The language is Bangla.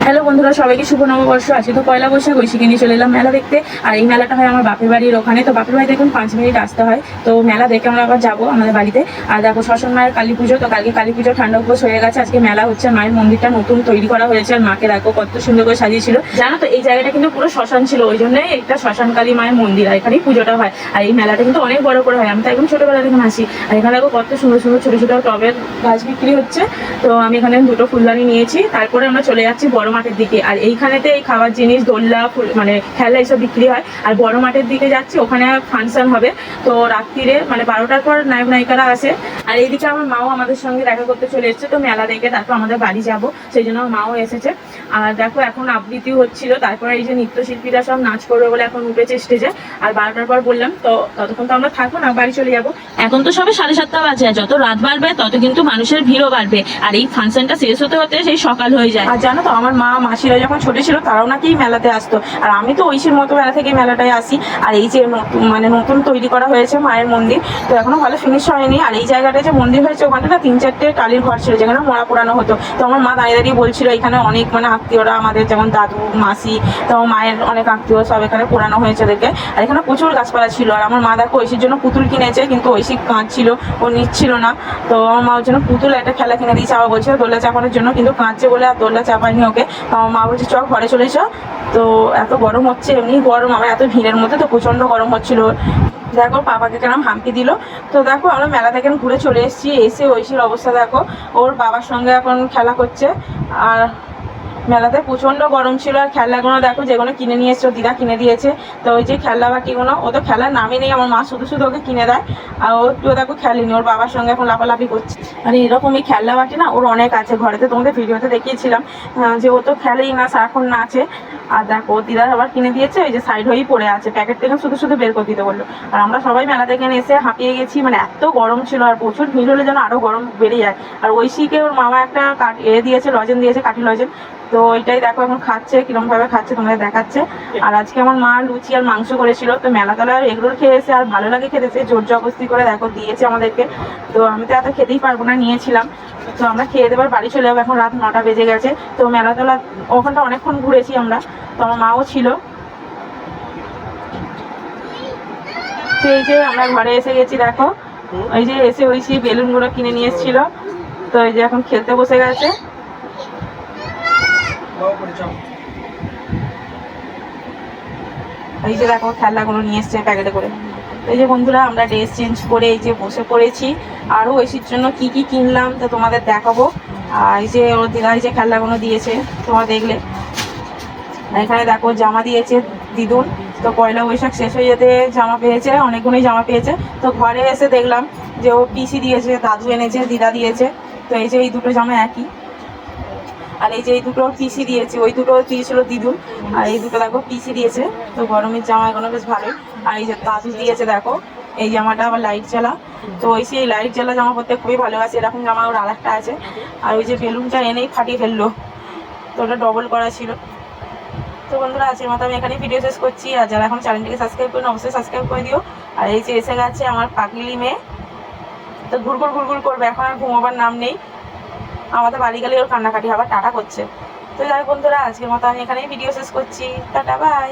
হ্যালো বন্ধুরা, সবাইকে শুভ নববর্ষ। আজকে তো পয়লা বৈশাখ, ঐশীকে নিয়ে চলে এলাম মেলা দেখতে। আর এই মেলাটা হয় আমার বাপের বাড়ির ওখানে। তো বাপের বাড়িতে এখন 5 মিনিট আসতে হয়। তো মেলা দেখে আমরা আবার যাবো আমাদের বাড়িতে। আর দেখো শ্মশান মায়ের কালী পুজো, তো কালকে কালী পুজো ঠান্ডা উপোস হয়ে গেছে। আজকে মেলা হচ্ছে, মায়ের মন্দিরটা নতুন তৈরি করা হয়েছে। আর মাকে দেখো কত সুন্দর করে সাজিয়েছিল। জানো তো এই জায়গাটা কিন্তু পুরো শ্মশান ছিল, ওই জন্যই একটা শ্মশান কালী মায়ের মন্দির, আর এখানেই পুজোটা হয়। আর এই মেলাটা কিন্তু অনেক বড় করে হয়, আমি তো একদম ছোটবেলা থেকে আসি। আর এখানে দেখো কত সুন্দর সুন্দর ছোট ছোট টবের গাছ বিক্রি হচ্ছে। তো আমি এখানে দুটো ফুলদানি নিয়েছি। তারপরে আমরা চলে যাচ্ছি বড় মাঠের দিকে। আর এইখানেতে এই খাবার জিনিস, দোলনা, মানে খেলা এইসব বিক্রি হয়। আর বড় মাঠের দিকে যাচ্ছি, ওখানে ফাংশন হবে। তো রাত্রিরে মানে 12টার পর নায়ক নায়িকারা আসে। আর এইদিকে আমার মাও আমাদের সঙ্গে দেখা করতে চলে এসেছে। তো মেলা দেখে তারপর আমাদের বাড়ি যাব, সেই জন্য মাও এসেছে। আর দেখো এখন আবৃত্তি হচ্ছিল, তারপরে এই যে নৃত্যশিল্পীরা সব নাচ করবে বলে এখন উঠেছে স্টেজে। আর 12টার পর বললাম, তো ততক্ষণ তো আমরা থাকবো না, বাড়ি চলে যাবো। এখন তো সবে 7:30 বাজে, আর যত রাত বাড়বে তত কিন্তু মানুষের ভিড়ও বাড়বে। আর এই ফাংশনটা শেষ হতে হতে সেই সকাল হয়ে যায়। আর জানো তো আমার মা মাসিরা যখন ছোট ছিল তারাও নাকি মেলাতে আসতো। আর আমি তো ঐশীর মতো মেলা থেকে মেলাটায় আসি। আর এই যে নতুন তৈরি করা হয়েছে মায়ের মন্দির, তো এখনো ভালো ফিনিশ হয়নি। আর এই জায়গাটায় যে মন্দির হয়েছে ওখানটা না 3-4টে টালির ঘর ছিল, যেখানে মরা পোড়ানো হতো। তো আমার মা দাঁড়িয়ে দাঁড়িয়ে বলছিল এখানে অনেক মানে আত্মীয়রা আমাদের, যেমন দাদু মাসি, তো মায়ের অনেক আত্মীয় সব এখানে পোড়ানো হয়েছে দেখে। আর এখানে প্রচুর গাছপালা ছিল। আর আমার মা দেখো ঐশীর জন্য পুতুল কিনেছে, কিন্তু ঐশী কাঁদছিল, ও নিচ্ছিল না। তো আমার মা ওর জন্য পুতুল একটা খেলা কিনে দিয়েছে। আবার বলছে দোলনা চাপানোর জন্য, কিন্তু কাঁদছে বলে আর দোলনা চাপায়নি ওকে। আমার মা বলছে চ ঘরে চলে এসো। তো এত গরম হচ্ছে, এমনি গরম, আমার এত ভিড়ের মধ্যে তো প্রচন্ড গরম হচ্ছিল। দেখো পাপাকে কেন হাম্পি দিল। তো দেখো আমরা মেলা থেকে ঘুরে চলে এসেছি। এসে ঐশীর অবস্থা দেখো, ওর বাবার সঙ্গে এখন খেলা করছে। আর মেলাতে প্রচন্ড গরম ছিল। আর খেলনাগুলো দেখো যেগুলো কিনে নিয়ে এসছো, দিদা কিনে দিয়েছে। তো ওই যে খেলনা বাটিগুলো, ও তো খেলার নামই নেই, আমার মা শুধু শুধু ওকে কিনে দেয়। আর ও দেখো খেলেনি, ওর বাবার সঙ্গে এখন লাফালাফি করছে। আর এরকমই খেলনা বাটি না ওর অনেক আছে ঘরেতে, তোমাদের ভিডিওতে দেখিয়েছিলাম যে ও তো খেলেই না, সারাক্ষণ নাচে। আর দেখো দিদা আবার কিনে দিয়েছে, ওই যে সাইড হয়েই পড়ে আছে, প্যাকেট থেকে শুধু শুধু বের করে দিতে বললো। আর আমরা সবাই মেলা থেকে এসে হাঁপিয়ে গেছি, মানে এত গরম ছিল। আর প্রচুর ভিড় হলে যেন আরো গরম বেড়ে যায়। আর ঐশীকে ওর মামা একটা দিয়েছে, লজেন দিয়েছে, কাঠি লজেন। তো ওইটাই দেখো এখন খাচ্ছে, কিরম ভাবে খাচ্ছে তোমাদের দেখাচ্ছে। আর আজকে আমার মা লুচি আর মাংস করেছিল। তো মেলাতলা এগরোল খেয়ে এসে আর ভালো লাগে খেতেছে, জোর জবরদস্তি করে দেখো দিয়েছে আমাদেরকে। তো আমি তো এত খেতেই পারবো না, নিয়েছিলাম। তো আমরা খেয়ে দেবার বাড়ি চলে যাবো, এখন রাত 9টা বেজে গেছে। তো মেলাতলা ওখানটা অনেকক্ষণ ঘুরেছি আমরা। তো আমার মাও ছিল। তো এই যে আমরা ঘরে এসে গেছি, দেখো ওই যে এসে ঐশী বেলুনগুলো কিনে নিয়ে এসেছিল। তো এই যে এখন খেলতে বসে গেছে। এই যে দেখো খেলনাগুলো নিয়ে এসছে প্যাকেটে করে। এই যে বন্ধুরা আমরা ড্রেস চেঞ্জ করে এই যে বসে পড়েছি। আরও ঐশীর জন্য কি কি কিনলাম তো তোমাদের দেখাবো। আর এই যে ওর দিদা এই যে খেলনাগুলো দিয়েছে তোমরা দেখলে। এখানে দেখো জামা দিয়েছে দিদুন। তো পয়লা বৈশাখ শেষ হয়ে যেতে জামা পেয়েছে, অনেকগুলোই জামা পেয়েছে। তো ঘরে এসে দেখলাম যে ও পিসি দিয়েছে, দাদু এনেছে, দিদা দিয়েছে। তো এই যে এই দুটো জামা একই। আর এই যে এই দুটো পিসি দিয়েছে, ওই দুটো দিয়েছিল দিদুন। আর এই দুটো দেখো পিসি দিয়েছে। তো গরমের জামা এগুলো বেশ ভালোই। আর এই যে দাদু দিয়েছে দেখো এই জামাটা আবার লাইট জ্বালা। তো ওই সেই লাইট জ্বালা জামা পরতে খুবই ভালোবাসে, এরকম জামা ওর আরেকটা আছে। আর ওই যে বেলুনটা এনেই ফাটিয়ে ফেললো, তো ওটা ডবল করা ছিল। তো বন্ধুরা আজকের মতো আমি এখানেই ভিডিও শেষ করছি। আর যারা এখন চ্যানেলটিকে সাবস্ক্রাইব করেন অবশ্যই সাবস্ক্রাইব করে দিও। আর এই যে এসে গেছে আমার পাগলি মেয়ে, তো ঘুরঘুর ঘুরঘুর করবে, এখন আর ঘুমাবার নাম নেই। আমাদের বাড়ি গেলে ওর কান্নাকাটি আবার টাটা করছে। তো যাই বন্ধুরা আজকের মতো আমি এখানেই ভিডিও শেষ করছি। Tata bye.